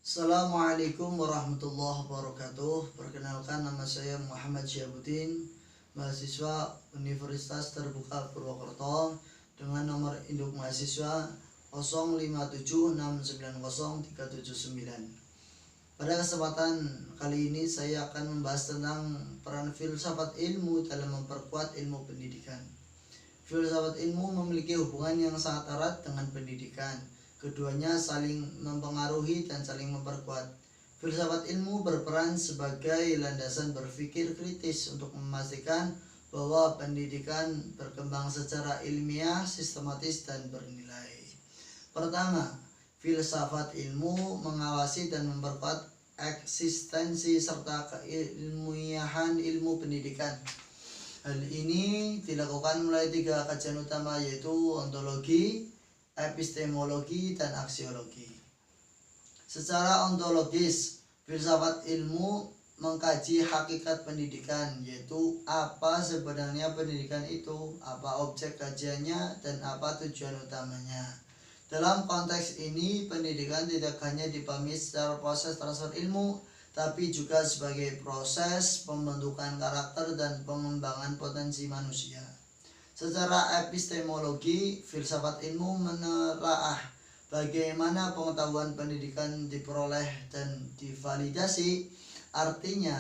Assalamualaikum warahmatullahi wabarakatuh. Perkenalkan, nama saya Muhammad Syabuddin, mahasiswa Universitas Terbuka Purwokerto dengan nomor induk mahasiswa 0576903779. Pada kesempatan kali ini saya akan membahas tentang peran filsafat ilmu dalam memperkuat ilmu pendidikan. Filsafat ilmu memiliki hubungan yang sangat erat dengan pendidikan. Keduanya saling mempengaruhi dan saling memperkuat. Filsafat ilmu berperan sebagai landasan berpikir kritis untuk memastikan bahwa pendidikan berkembang secara ilmiah, sistematis, dan bernilai. Pertama, filsafat ilmu mengawasi dan memperkuat eksistensi serta keilmiahan ilmu pendidikan. Hal ini dilakukan melalui 3 kajian utama, yaitu ontologi, epistemologi, dan aksiologi. Secara ontologis, filsafat ilmu mengkaji hakikat pendidikan, yaitu apa sebenarnya pendidikan itu, apa objek kajiannya, dan apa tujuan utamanya. Dalam konteks ini, pendidikan tidak hanya dipahami secara proses transfer ilmu, tapi juga sebagai proses pembentukan karakter dan pengembangan potensi manusia. Secara epistemologi, filsafat ilmu menelaah bagaimana pengetahuan pendidikan diperoleh dan divalidasi. Artinya,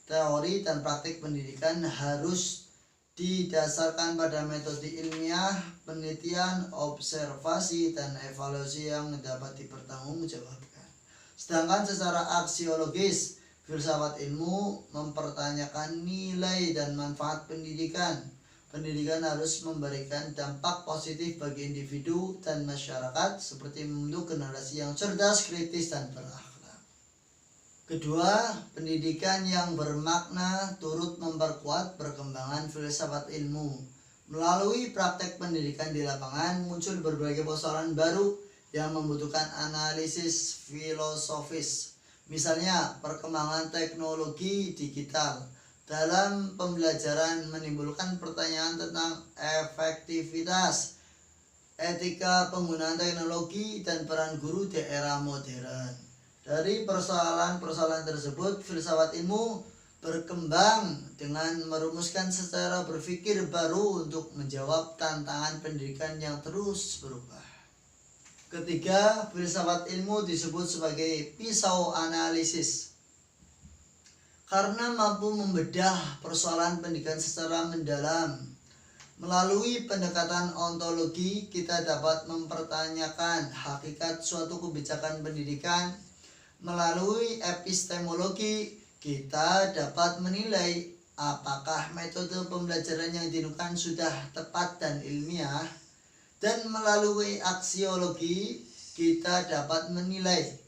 teori dan praktik pendidikan harus didasarkan pada metode ilmiah, penelitian, observasi, dan evaluasi yang dapat dipertanggungjawabkan. Sedangkan secara aksiologis, filsafat ilmu mempertanyakan nilai dan manfaat pendidikan. Pendidikan harus memberikan dampak positif bagi individu dan masyarakat, seperti membentuk generasi yang cerdas, kritis, dan berakhlak. Kedua, pendidikan yang bermakna turut memperkuat perkembangan filsafat ilmu. Melalui praktek pendidikan di lapangan, muncul berbagai persoalan baru yang membutuhkan analisis filosofis. Misalnya, perkembangan teknologi digital dalam pembelajaran menimbulkan pertanyaan tentang efektivitas, etika penggunaan teknologi, dan peran guru di era modern. Dari persoalan-persoalan tersebut, filsafat ilmu berkembang dengan merumuskan secara berpikir baru untuk menjawab tantangan pendidikan yang terus berubah. Ketiga, filsafat ilmu disebut sebagai pisau analisis karena mampu membedah persoalan pendidikan secara mendalam. Melalui pendekatan ontologi, kita dapat mempertanyakan hakikat suatu kebijakan pendidikan. Melalui epistemologi, kita dapat menilai apakah metode pembelajaran yang digunakan sudah tepat dan ilmiah. Dan melalui aksiologi, kita dapat menilai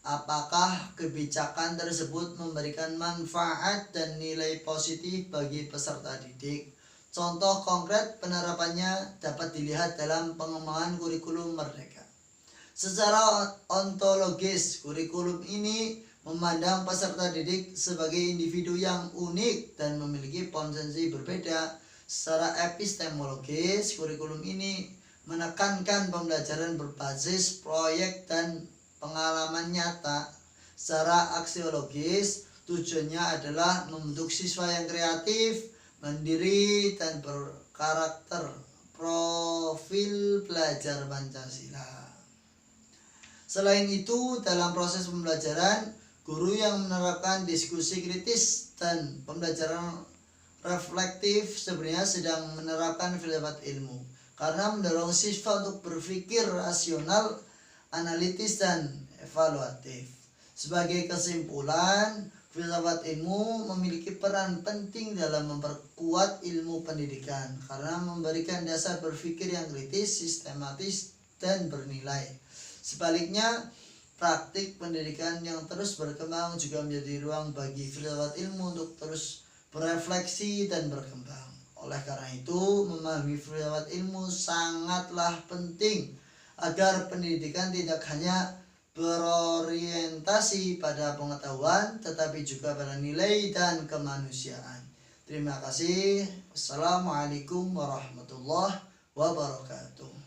apakah kebijakan tersebut memberikan manfaat dan nilai positif bagi peserta didik. Contoh konkret penerapannya dapat dilihat dalam pengembangan kurikulum Merdeka. Secara ontologis, kurikulum ini memandang peserta didik sebagai individu yang unik dan memiliki potensi berbeda. Secara epistemologis, kurikulum ini menekankan pembelajaran berbasis proyek dan pengalaman nyata. Secara aksiologis, tujuannya adalah membentuk siswa yang kreatif, mandiri, dan berkarakter. Profil pelajar Pancasila. Selain itu, dalam proses pembelajaran, guru yang menerapkan diskusi kritis dan pembelajaran reflektif sebenarnya sedang menerapkan filsafat ilmu, karena mendorong siswa untuk berpikir rasional, analitis, dan evaluatif. Sebagai kesimpulan, filsafat ilmu memiliki peran penting dalam memperkuat ilmu pendidikan karena memberikan dasar berpikir yang kritis, sistematis, dan bernilai. Sebaliknya, praktik pendidikan yang terus berkembang juga menjadi ruang bagi filsafat ilmu untuk terus berefleksi dan berkembang. Oleh karena itu, memahami filsafat ilmu sangatlah penting agar pendidikan tidak hanya berorientasi pada pengetahuan, tetapi juga pada nilai dan kemanusiaan. Terima kasih. Wassalamualaikum warahmatullahi wabarakatuh.